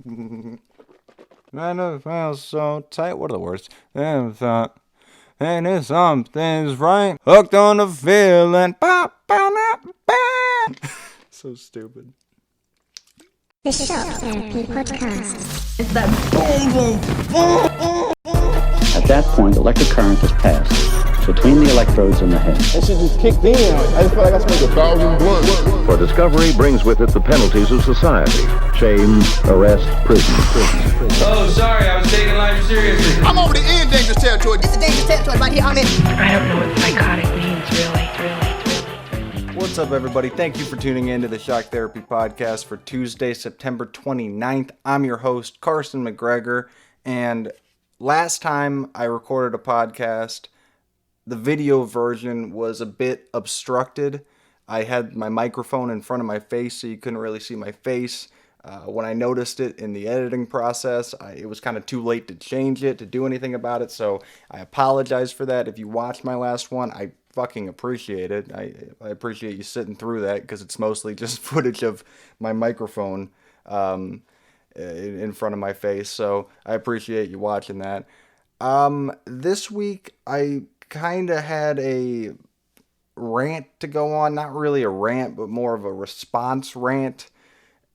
I know feels so tight. What are the words? And if something's right, hooked on the feeling. So stupid. The Shock Therapy Podcast. It's that boom, boom, boom. At that point, electric current is passed between the electrodes in the head. That shit just kicked in. I just feel like I smoked 1,000 blunts. For discovery brings with it the penalties of society. Shame, arrest, prison. Oh, sorry, I was taking life seriously. I'm already in dangerous territory. It's a dangerous territory right here. I'm in. I don't know what psychotic means, really. What's up, everybody? Thank you for tuning in to the Shock Therapy Podcast for Tuesday, September 29th. I'm your host, Carson McGregor, and last time I recorded a podcast, the video version was a bit obstructed. I had my microphone in front of my face, so you couldn't really see my face. When I noticed it in the editing process, it was kind of too late to change it, to do anything about it, so I apologize for that. If you watched my last one, I fucking appreciate it. I appreciate you sitting through that, because it's mostly just footage of my microphone in front of my face, so I appreciate you watching that. This week, I kind of had a rant to go on. Not really a rant, but more of a response rant.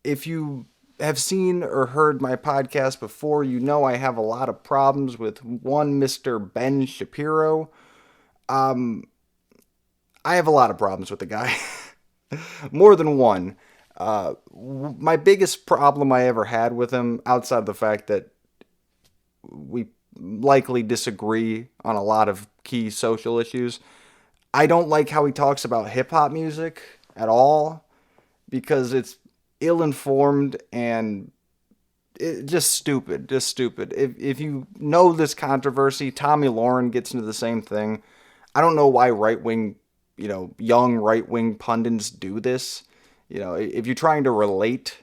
If you have seen or heard my podcast before, you know I have a lot of problems with one Mr. Ben Shapiro. I have a lot of problems with the guy. More than one. My biggest problem I ever had with him, outside of the fact that we likely disagree on a lot of key social issues, I don't like how he talks about hip-hop music at all, because it's ill-informed and just stupid. If you know this controversy, Tommy Lauren gets into the same thing. I don't know why young right-wing pundits do this. If you're trying to relate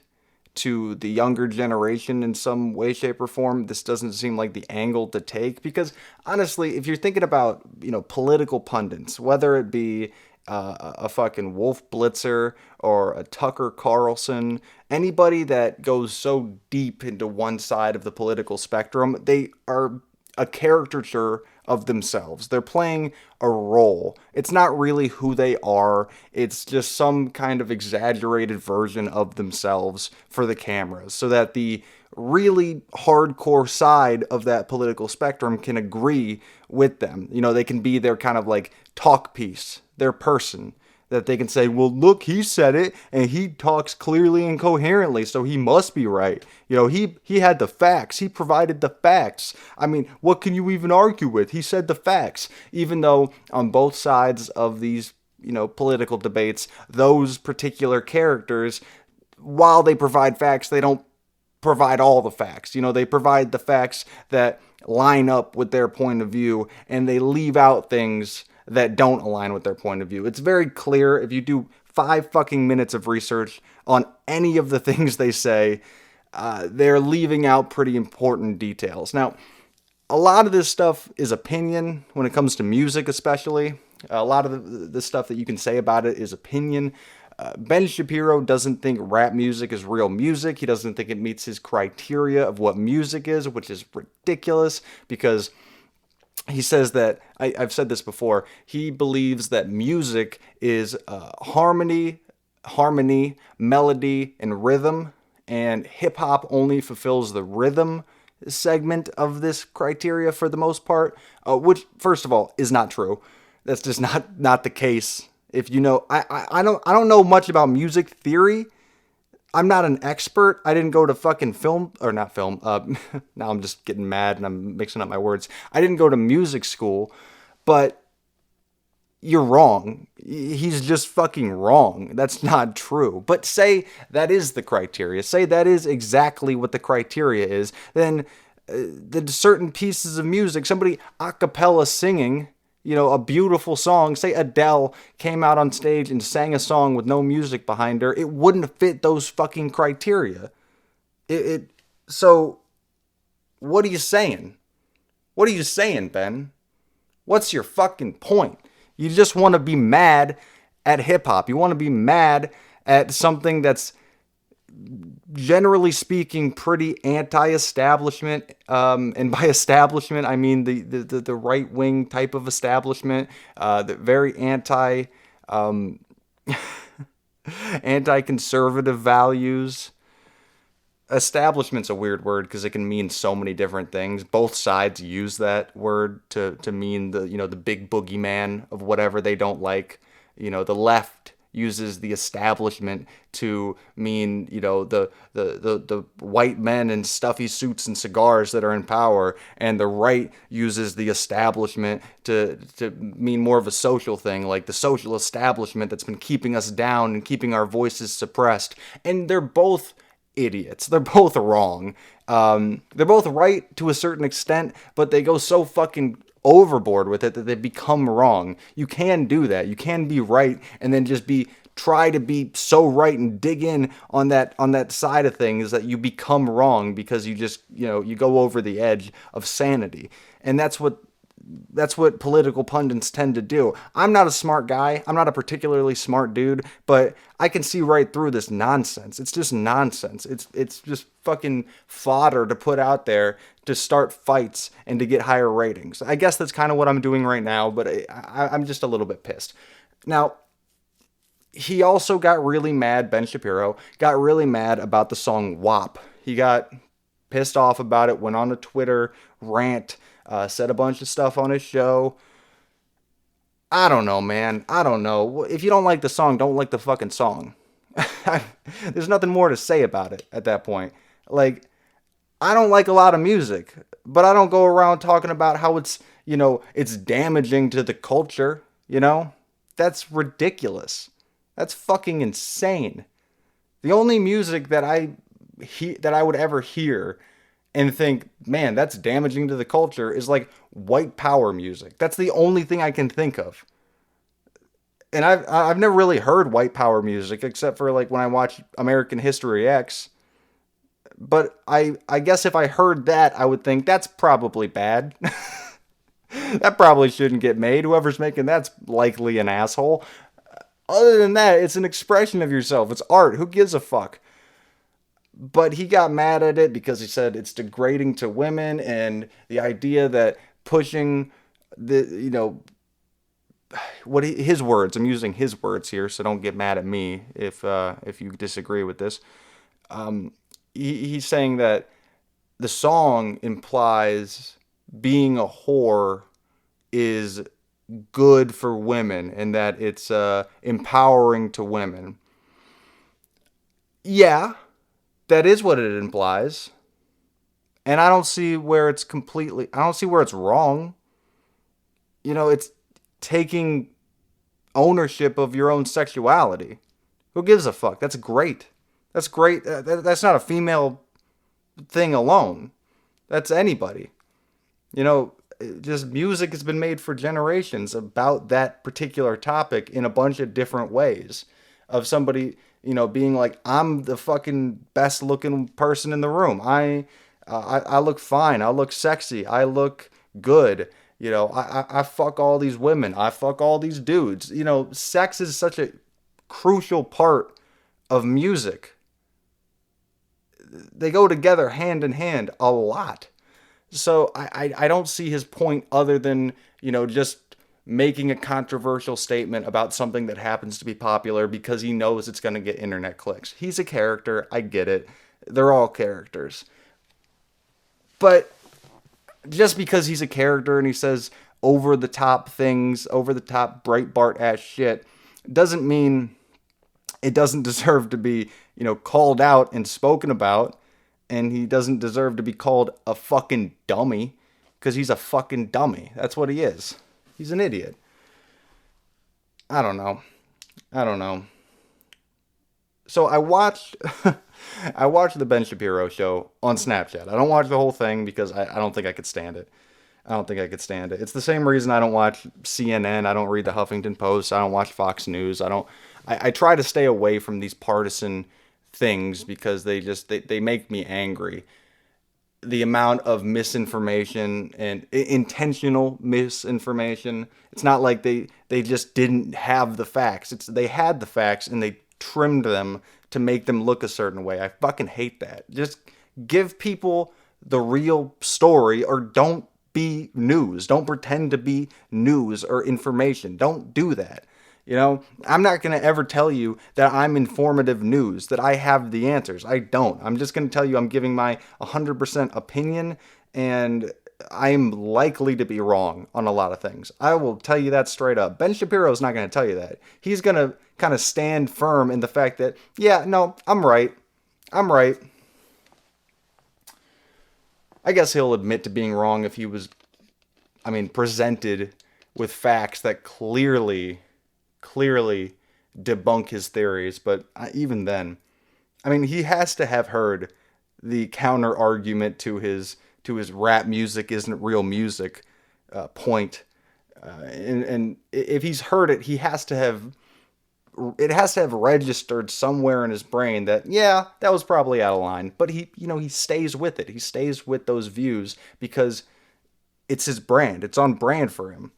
to the younger generation in some way, shape, or form, this doesn't seem like the angle to take. Because honestly, if you're thinking about, political pundits, whether it be a fucking Wolf Blitzer or a Tucker Carlson, anybody that goes so deep into one side of the political spectrum, they are a caricature of themselves. They're playing a role. It's not really who they are. It's just some kind of exaggerated version of themselves for the cameras, so that the really hardcore side of that political spectrum can agree with them. They can be their kind of like talk piece, their person, that they can say, well, look, he said it, and he talks clearly and coherently, so he must be right. He had the facts. He provided the facts. I mean, what can you even argue with? He said the facts. Even though on both sides of these, political debates, those particular characters, while they provide facts, they don't provide all the facts. They provide the facts that line up with their point of view, and they leave out things that don't align with their point of view. It's very clear if you do 5 fucking minutes of research on any of the things they say, they're leaving out pretty important details. Now, a lot of this stuff is opinion when it comes to music, especially. A lot of the stuff that you can say about it is opinion. Ben Shapiro doesn't think rap music is real music. He doesn't think it meets his criteria of what music is, which is ridiculous, because he says that, I've said this before, he believes that music is harmony, melody, and rhythm, and hip-hop only fulfills the rhythm segment of this criteria for the most part, which, first of all, is not true. That's just not the case. If you know, I don't know much about music theory. I'm not an expert. I didn't go to fucking now I'm just getting mad and I'm mixing up my words. I didn't go to music school, but you're wrong. He's just fucking wrong. That's not true. But say that is the criteria. Say that is exactly what the criteria is. Then the certain pieces of music, somebody a cappella singing, a beautiful song, say Adele came out on stage and sang a song with no music behind her, it wouldn't fit those fucking criteria. So, what are you saying? What are you saying, Ben? What's your fucking point? You just want to be mad at hip-hop. You want to be mad at something that's generally speaking, pretty anti-establishment. And by establishment, I mean the right-wing type of establishment. The very anti-conservative values. Establishment's a weird word because it can mean so many different things. Both sides use that word to mean the big boogeyman of whatever they don't like. The left uses the establishment to mean, the white men in stuffy suits and cigars that are in power, and the right uses the establishment to mean more of a social thing, like the social establishment that's been keeping us down and keeping our voices suppressed. And they're both idiots. They're both wrong. They're both right to a certain extent, but they go so fucking overboard with it that they become wrong. You can do that. You can be right and then just try to be so right and dig in on that side of things that you become wrong because you just, you go over the edge of sanity. And that's what political pundits tend to do. I'm not a smart guy. I'm not a particularly smart dude, but I can see right through this nonsense. It's just nonsense. It's just fucking fodder to put out there to start fights and to get higher ratings. I guess that's kind of what I'm doing right now, but I'm just a little bit pissed. Now, he also got really mad, Ben Shapiro, got really mad about the song WAP. He got pissed off about it, went on a Twitter rant, said a bunch of stuff on his show. I don't know, man. I don't know. If you don't like the song, don't like the fucking song. There's nothing more to say about it at that point. Like, I don't like a lot of music, but I don't go around talking about how it's damaging to the culture, That's ridiculous. That's fucking insane. The only music that I would ever hear and think, man, that's damaging to the culture is like white power music. That's the only thing I can think of. And I've never really heard white power music except for like when I watch American History X. But I guess if I heard that, I would think that's probably bad. That probably shouldn't get made. Whoever's making that's likely an asshole. Other than that, it's an expression of yourself. It's art. Who gives a fuck? But he got mad at it because he said it's degrading to women, and the idea that pushing his words, I'm using his words here, so don't get mad at me if you disagree with this. He's saying that the song implies being a whore is good for women and that it's empowering to women. Yeah, that is what it implies. And I don't see where it's wrong. It's taking ownership of your own sexuality. Who gives a fuck? That's great. That's great. That's not a female thing alone. That's anybody. Just music has been made for generations about that particular topic in a bunch of different ways. Of somebody, being like, I'm the fucking best looking person in the room. I look fine. I look sexy. I look good. I fuck all these women. I fuck all these dudes. Sex is such a crucial part of music. They go together hand in hand a lot. So I don't see his point other than, just making a controversial statement about something that happens to be popular because he knows it's going to get internet clicks. He's a character. I get it. They're all characters. But just because he's a character and he says over-the-top things, over-the-top Breitbart-ass shit, doesn't mean it doesn't deserve to be, called out and spoken about. And he doesn't deserve to be called a fucking dummy because he's a fucking dummy. That's what he is. He's an idiot. I don't know. So I watched the Ben Shapiro show on Snapchat. I don't watch the whole thing because I don't think I could stand it. It's the same reason I don't watch CNN. I don't read the Huffington Post. I don't watch Fox News. I try to stay away from these partisan things because they make me angry. The amount of misinformation and intentional misinformation. It's not like they just didn't have the facts. They had the facts and they trimmed them to make them look a certain way. I fucking hate that. Just give people the real story, or don't be news. Don't pretend to be news or information. Don't do that. You know, I'm not going to ever tell you that I'm informative news, that I have the answers. I don't. I'm just going to tell you I'm giving my 100% opinion, and I'm likely to be wrong on a lot of things. I will tell you that straight up. Ben Shapiro's not going to tell you that. He's going to kind of stand firm in the fact that, yeah, no, I'm right. I'm right. I guess he'll admit to being wrong if he was, presented with facts that clearly debunk his theories. But even then, he has to have heard the counter argument to his rap music isn't real music point. And if he's heard it, it has to have registered somewhere in his brain that, yeah, that was probably out of line. But he stays with it. He stays with those views because it's his brand. It's on brand for him.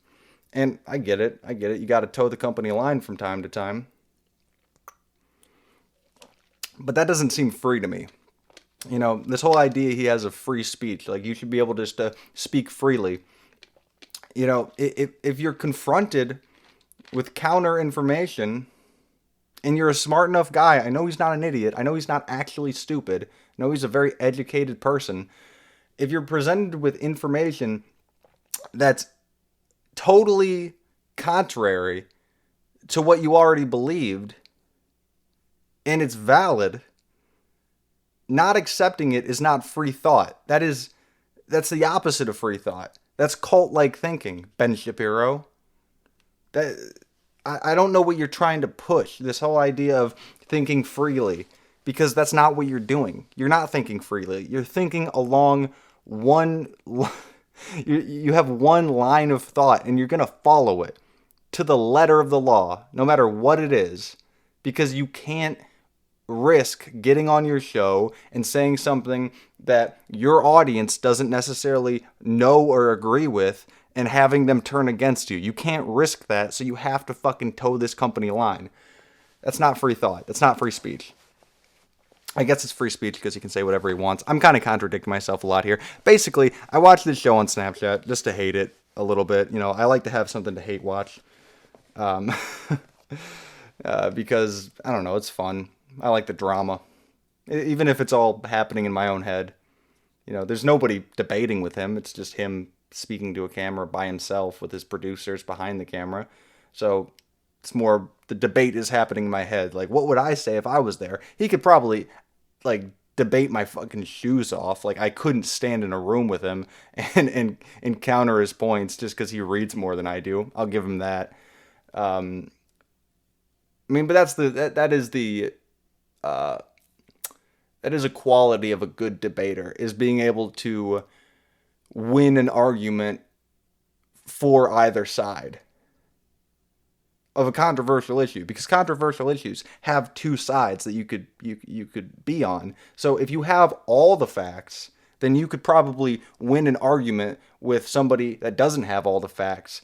And I get it. You got to toe the company line from time to time. But that doesn't seem free to me. This whole idea he has of free speech, like you should be able just to speak freely. If you're confronted with counter information and you're a smart enough guy, I know he's not an idiot. I know he's not actually stupid. I know he's a very educated person. If you're presented with information that's totally contrary to what you already believed and it's valid, not accepting it is not free thought. That's the opposite of free thought. That's cult-like thinking, Ben Shapiro. I don't know what you're trying to push, this whole idea of thinking freely, because that's not what you're doing. You're not thinking freely. You're thinking along one... You have one line of thought, and you're going to follow it to the letter of the law, no matter what it is, because you can't risk getting on your show and saying something that your audience doesn't necessarily know or agree with and having them turn against you. You can't risk that, so you have to fucking toe this company line. That's not free thought. That's not free speech. I guess it's free speech because he can say whatever he wants. I'm kind of contradicting myself a lot here. Basically, I watched this show on Snapchat just to hate it a little bit. I like to have something to hate watch. Because, I don't know, it's fun. I like the drama. Even if it's all happening in my own head. There's nobody debating with him. It's just him speaking to a camera by himself with his producers behind the camera. So it's more, the debate is happening in my head. Like, what would I say if I was there? He could probably, debate my fucking shoes off. Like, I couldn't stand in a room with him and counter his points just because he reads more than I do. I'll give him that. But that is a quality of a good debater, is being able to win an argument for either side of a controversial issue, because controversial issues have two sides that you could be on. So if you have all the facts, then you could probably win an argument with somebody that doesn't have all the facts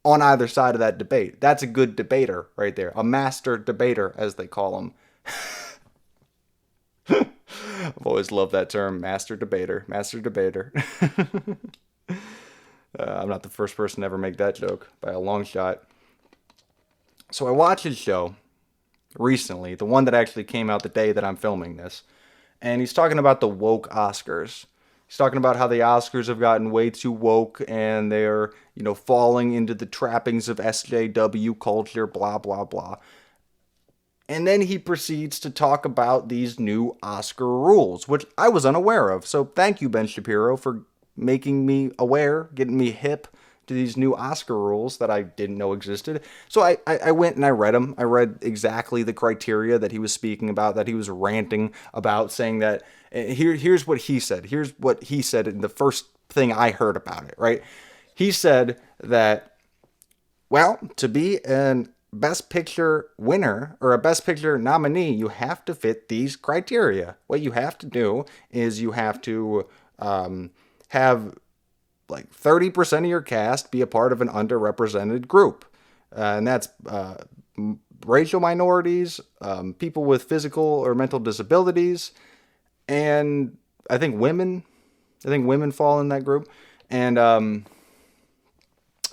on either side of that debate. That's a good debater right there. A master debater, as they call them. I've always loved that term, master debater. I'm not the first person to ever make that joke by a long shot. So I watched his show recently, the one that actually came out the day that I'm filming this, and he's talking about the woke Oscars. He's talking about how the Oscars have gotten way too woke and they're, falling into the trappings of SJW culture, blah, blah, blah. And then he proceeds to talk about these new Oscar rules, which I was unaware of. So thank you, Ben Shapiro, for making me aware, getting me hip to these new Oscar rules that I didn't know existed. So I went and I read them. I read exactly the criteria that he was speaking about, that he was ranting about, saying that here's what he said. Here's what he said in the first thing I heard about it, right? He said that, well, to be an Best Picture winner or a Best Picture nominee, you have to fit these criteria. What you have to do is you have to have 30% of your cast be a part of an underrepresented group. And that's racial minorities, people with physical or mental disabilities, and I think women. I think women fall in that group. And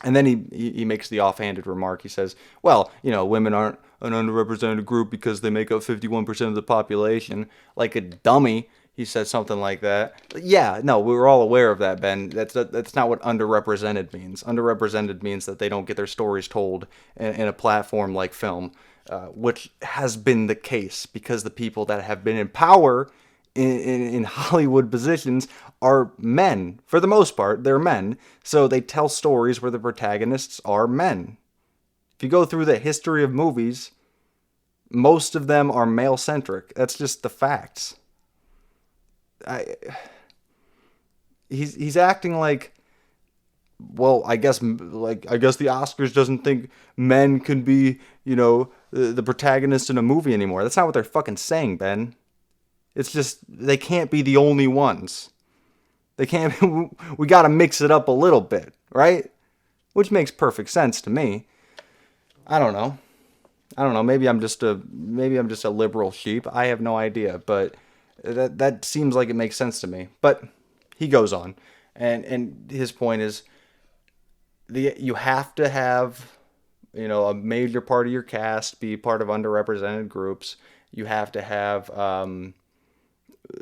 then he makes the offhanded remark. He says, well, women aren't an underrepresented group because they make up 51% of the population. Like a dummy, he said something like that. Yeah, no, we were all aware of that, Ben. That's not what underrepresented means. Underrepresented means that they don't get their stories told in a platform like film, which has been the case because the people that have been in power in Hollywood positions are men. For the most part, they're men. So they tell stories where the protagonists are men. If you go through the history of movies, most of them are male-centric. That's just the facts. He's acting like, well, I guess the Oscars doesn't think men can be, the protagonist in a movie anymore. That's not what they're fucking saying, Ben. It's just they can't be the only ones. They can't. We got to mix it up a little bit, right? Which makes perfect sense to me. I don't know. Maybe I'm just a liberal sheep. I have no idea, but that seems like it makes sense to me. But he goes on, and his point is, you have to have, a major part of your cast be part of underrepresented groups. You have to have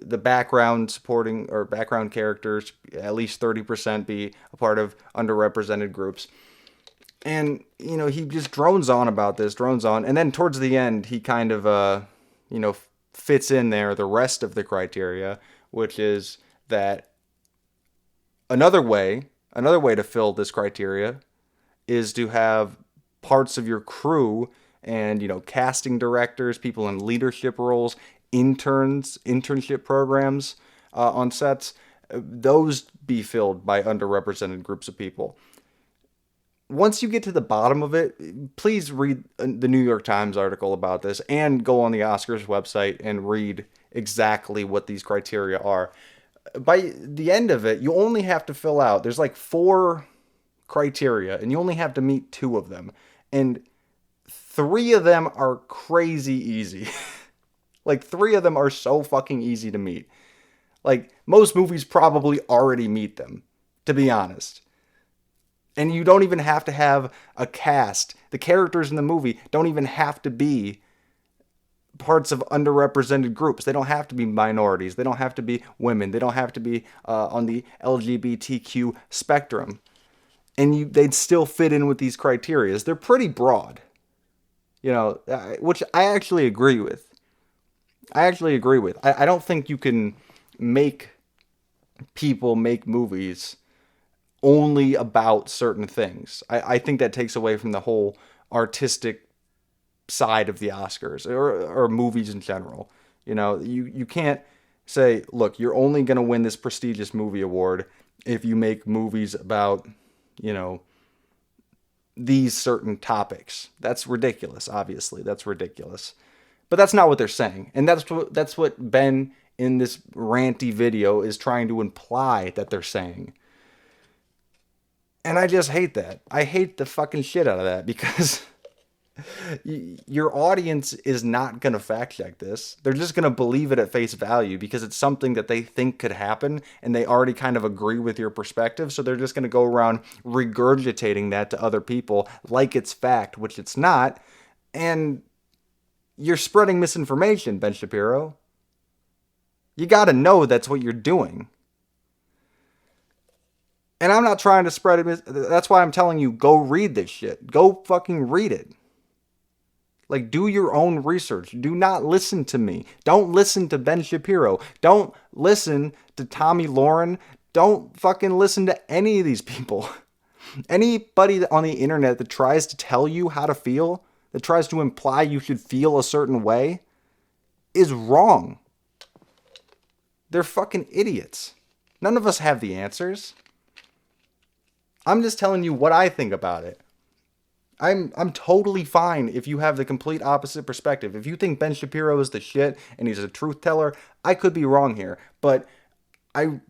the background supporting or background characters, at least 30% be a part of underrepresented groups. And, he just drones on about this, and then towards the end, he kind of, fits in there the rest of the criteria, which is that another way to fill this criteria is to have parts of your crew and, casting directors, people in leadership roles, internship programs on sets, those be filled by underrepresented groups of people. Once you get to the bottom of it, please read the New York Times article about this and go on the Oscars website and read exactly what these criteria are. By the end of it, you only have to fill out, there's like 4 criteria, and you only have to meet 2 of them. And 3 of them are crazy easy. Like 3 of them are so fucking easy to meet. Like most movies probably already meet them, to be honest. And you don't even have to have a cast. The characters in the movie don't even have to be parts of underrepresented groups. They don't have to be minorities. They don't have to be women. They don't have to be on the LGBTQ spectrum. And they'd still fit in with these criteria. They're pretty broad, which I actually agree with. I don't think you can make people make movies only about certain things. I think that takes away from the whole artistic side of the Oscars or movies in general. You can't say, look, you're only going to win this prestigious movie award if you make movies about, these certain topics. That's ridiculous, obviously. That's ridiculous. But that's not what they're saying. And that's what Ben in this ranty video is trying to imply that they're saying. And I just hate that. I hate the fucking shit out of that because your audience is not going to fact check this. They're just going to believe it at face value because it's something that they think could happen and they already kind of agree with your perspective. So they're just going to go around regurgitating that to other people like it's fact, which it's not. And you're spreading misinformation, Ben Shapiro. You got to know that's what you're doing. And I'm not trying to spread it. That's why I'm telling you, go read this shit. Go fucking read it. Like, do your own research. Do not listen to me. Don't listen to Ben Shapiro. Don't listen to Tommy Lauren. Don't fucking listen to any of these people. Anybody on the internet that tries to tell you how to feel, that tries to imply you should feel a certain way, is wrong. They're fucking idiots. None of us have the answers. I'm just telling you what I think about it. I'm totally fine if you have the complete opposite perspective. If you think Ben Shapiro is the shit and he's a truth teller, I could be wrong here. But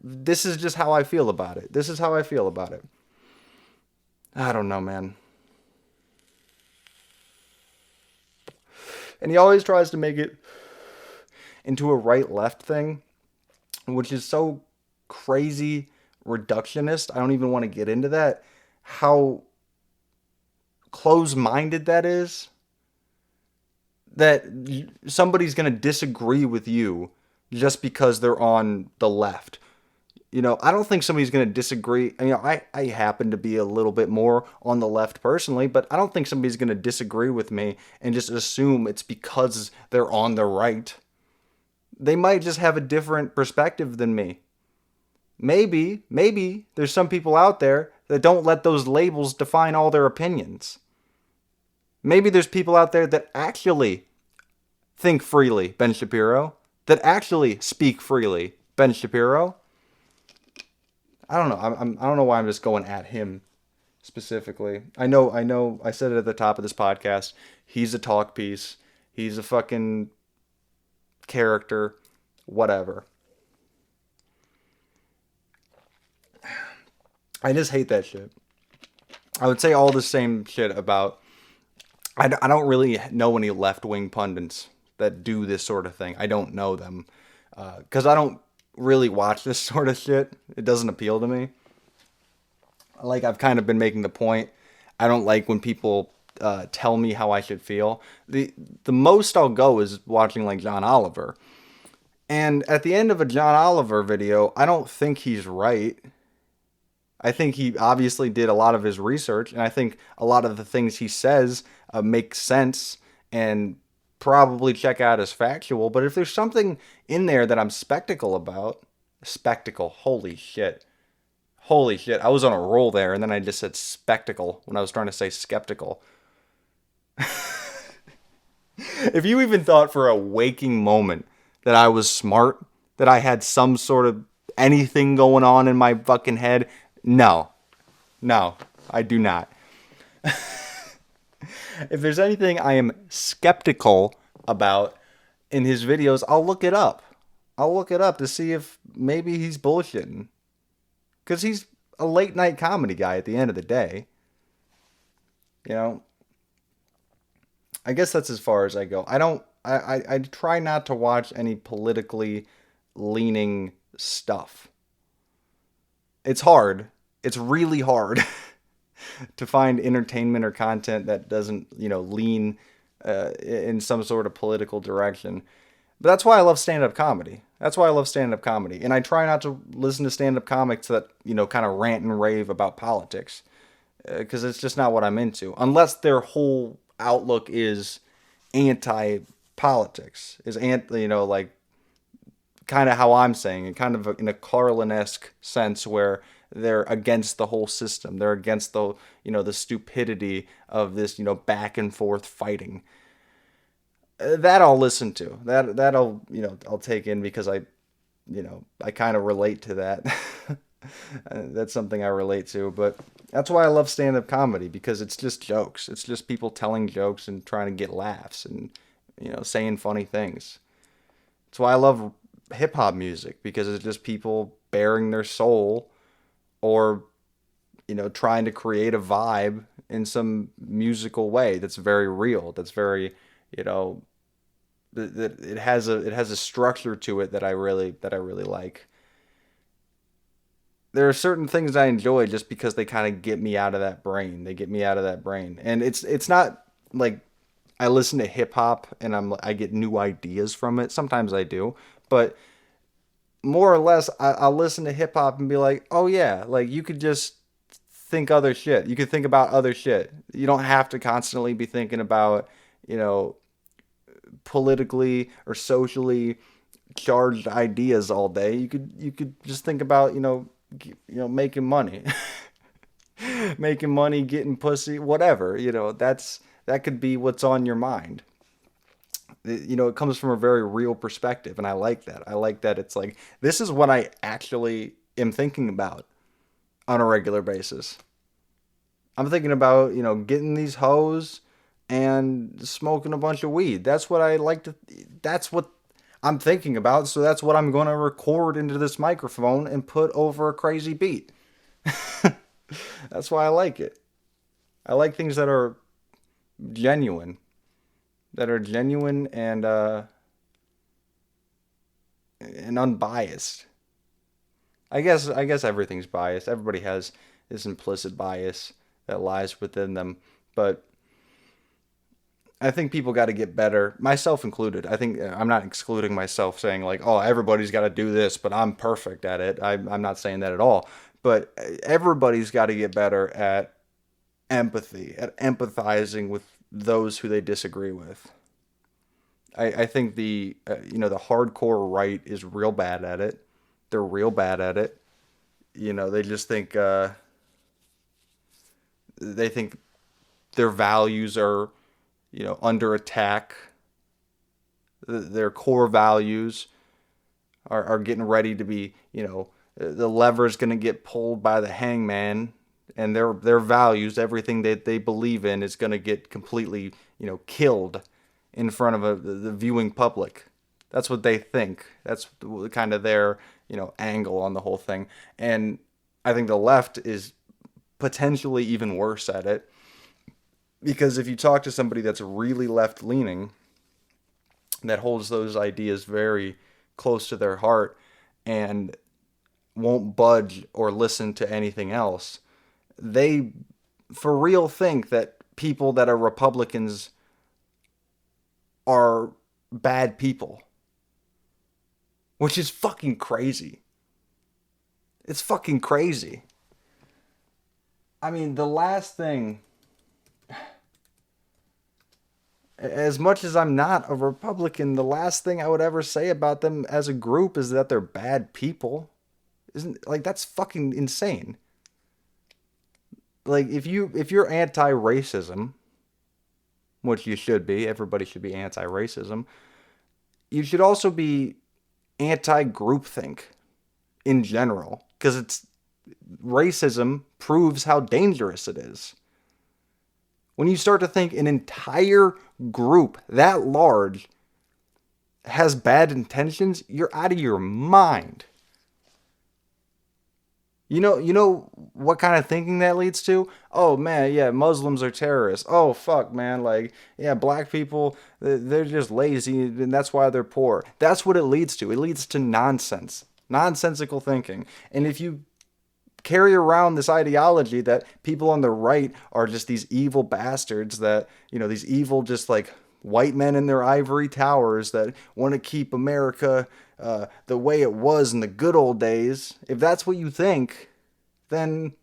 this is just how I feel about it. I don't know, man. And he always tries to make it into a right-left thing, which is so crazy reductionist. I don't even want to get into that. How close-minded that is. That somebody's going to disagree with you just because they're on the left. You know, I don't think somebody's going to disagree. You know, I happen to be a little bit more on the left personally, but I don't think somebody's going to disagree with me and just assume it's because they're on the right. They might just have a different perspective than me. Maybe there's some people out there that don't let those labels define all their opinions. Maybe there's people out there that actually think freely, Ben Shapiro, that actually speak freely, Ben Shapiro. I don't know. I don't know why I'm just going at him specifically. I know. I said it at the top of this podcast. He's a talk piece. He's a fucking character. Whatever. I just hate that shit. I would say all the same shit about... I don't really know any left-wing pundits that do this sort of thing. I don't know them. Because I don't really watch this sort of shit. It doesn't appeal to me. Like, I've kind of been making the point. I don't like when people tell me how I should feel. The most I'll go is watching, like, John Oliver. And at the end of a John Oliver video, I don't think he's right. I think he obviously did a lot of his research, and I think a lot of the things he says make sense and probably check out as factual. But if there's something in there that I'm skeptical about, holy shit, I was on a roll there, and then I just said spectacle when I was trying to say skeptical. If you even thought for a waking moment that I was smart, that I had some sort of anything going on in my fucking head, no, I do not. If there's anything I am skeptical about in his videos, I'll look it up. I'll look it up to see if maybe he's bullshitting. Because he's a late night comedy guy at the end of the day. You know? I guess that's as far as I go. I try not to watch any politically leaning stuff. It's hard. It's really hard to find entertainment or content that doesn't, lean in some sort of political direction. But that's why I love stand-up comedy. And I try not to listen to stand-up comics that, kind of rant and rave about politics. Because it's just not what I'm into. Unless their whole outlook is anti-politics. Like, kind of how I'm saying it. Kind of in a Carlin-esque sense where they're against the whole system. They're against the stupidity of this, back and forth fighting. That I'll listen to. That I'll take in because I kind of relate to that. That's something I relate to, but that's why I love stand-up comedy, because it's just jokes. It's just people telling jokes and trying to get laughs and, saying funny things. That's why I love hip-hop music, because it's just people bearing their soul or, trying to create a vibe in some musical way that's very real, that's very, that it has a structure to it that I really like. There are certain things I enjoy just because they kind of get me out of that brain. And it's not like I listen to hip hop and I get new ideas from it. Sometimes I do, but more or less I'll listen to hip hop and be like, oh yeah, like you could just think other shit. You could think about other shit. You don't have to constantly be thinking about, politically or socially charged ideas all day. You could just think about, making money, getting pussy, whatever, that could be what's on your mind. It comes from a very real perspective. And I like that. It's like, this is what I actually am thinking about on a regular basis. I'm thinking about, getting these hoes and smoking a bunch of weed. That's what that's what I'm thinking about. So that's what I'm going to record into this microphone and put over a crazy beat. That's why I like it. I like things that are genuine. that are genuine and unbiased. I guess everything's biased. Everybody has this implicit bias that lies within them, but I think people got to get better, myself included. I think I'm not excluding myself saying like, oh, everybody's got to do this, but I'm perfect at it. I'm not saying that at all. But everybody's got to get better at empathy, at empathizing with those who they disagree with. I think the the hardcore right is real bad at it. They're real bad at it. They just think they think their values are under attack. Their core values are getting ready to be the lever's going to get pulled by the hangman, and their values, everything that they believe in, is going to get completely killed in front of the viewing public. That's what they think. That's kind of their angle on the whole thing. And I think the left is potentially even worse at it, because if you talk to somebody that's really left leaning, that holds those ideas very close to their heart and won't budge or listen to anything else, they for real think that people that are Republicans are bad people, which is fucking crazy. It's fucking crazy. I mean, the last thing, as much as I'm not a Republican, the last thing I would ever say about them as a group is that they're bad people. Isn't like that's fucking insane. Like if you're anti-racism, which you should be, everybody should be anti-racism, you should also be anti-groupthink in general, because racism proves how dangerous it is. When you start to think an entire group that large has bad intentions, you're out of your mind. You know what kind of thinking that leads to? Oh man, yeah, Muslims are terrorists. Oh fuck, man, like, yeah, black people, they're just lazy and that's why they're poor. That's what it leads to. It leads to nonsense. Nonsensical thinking. And if you carry around this ideology that people on the right are just these evil bastards, that, these evil just like white men in their ivory towers that want to keep America the way it was in the good old days, if that's what you think, then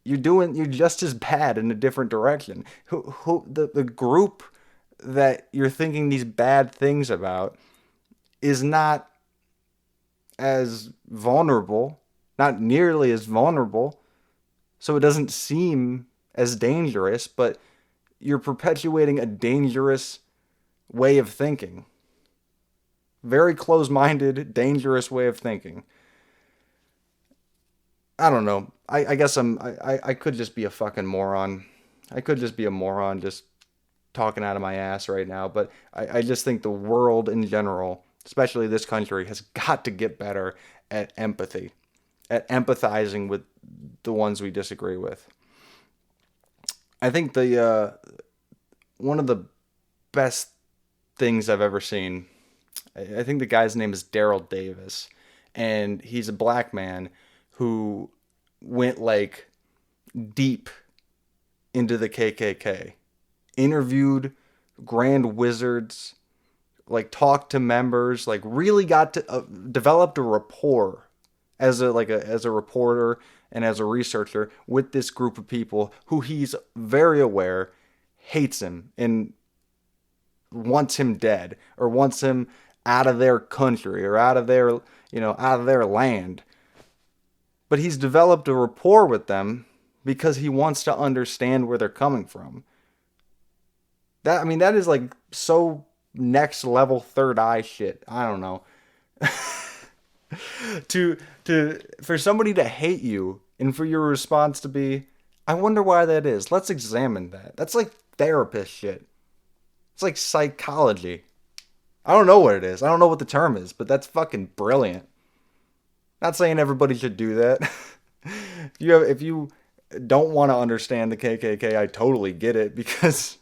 you're just as bad in a different direction. The group that you're thinking these bad things about is not as vulnerable, not nearly as vulnerable, so it doesn't seem as dangerous, but you're perpetuating a dangerous way of thinking. Very close-minded, dangerous way of thinking. I don't know. I guess I could just be a fucking moron. I could just be a moron just talking out of my ass right now, but I just think the world in general, especially this country, has got to get better at empathy, at empathizing with the ones we disagree with. I think one of the best things I've ever seen, I think the guy's name is Daryl Davis, and he's a black man who went like deep into the KKK, interviewed grand wizards, like talked to members, like really got to developed a rapport as a reporter and as a researcher with this group of people who he's very aware hates him and wants him dead, or wants him out of their country, or out of their land. But he's developed a rapport with them because he wants to understand where they're coming from. That is like so next level third eye shit. I don't know. For somebody to hate you and for your response to be, I wonder why that is. Let's examine that. That's like therapist shit. It's like psychology. I don't know what it is. I don't know what the term is, but that's fucking brilliant. Not saying everybody should do that. If you don't want to understand the KKK, I totally get it, because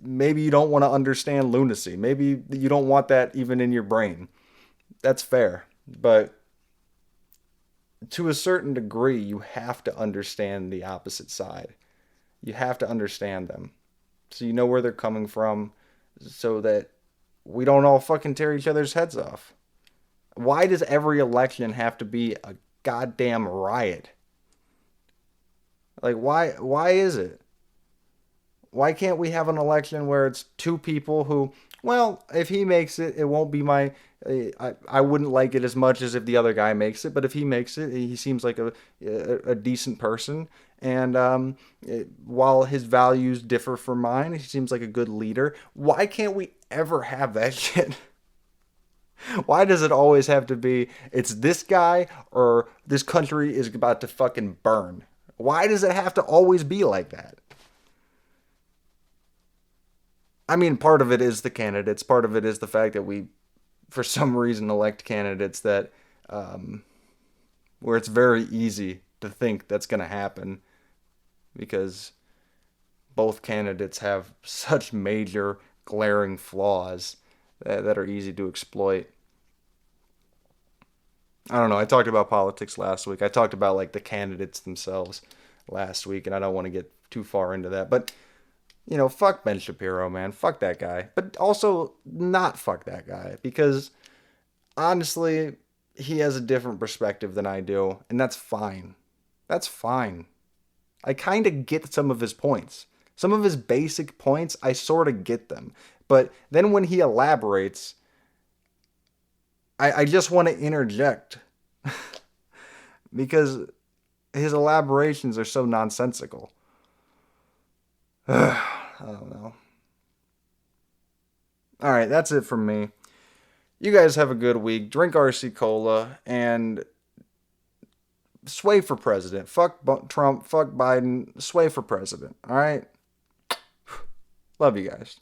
Maybe you don't want to understand lunacy. Maybe you don't want that even in your brain. That's fair. But to a certain degree, you have to understand the opposite side. You have to understand them. So you know where they're coming from, so that we don't all fucking tear each other's heads off. Why does every election have to be a goddamn riot? Like, why is it? Why can't we have an election where it's two people who, well, if he makes it, it won't be my, I wouldn't like it as much as if the other guy makes it, but if he makes it, he seems like a decent person. And while his values differ from mine, he seems like a good leader. Why can't we ever have that shit? Why does it always have to be, it's this guy or this country is about to fucking burn? Why does it have to always be like that? I mean, part of it is the candidates. Part of it is the fact that we, for some reason, elect candidates that, where it's very easy to think that's going to happen because both candidates have such major glaring flaws that are easy to exploit. I don't know. I talked about politics last week. I talked about like the candidates themselves last week, and I don't want to get too far into that. But, you know, fuck Ben Shapiro, man. Fuck that guy. But also not fuck that guy, because honestly, he has a different perspective than I do, and that's fine. That's fine. I kind of get some of his points. Some of his basic points, I sort of get them. But then when he elaborates, I just want to interject because his elaborations are so nonsensical. I don't know. All right, that's it from me. You guys have a good week. Drink RC Cola and sway for president. Fuck Trump. Fuck Biden. Sway for president. All right? Love you guys.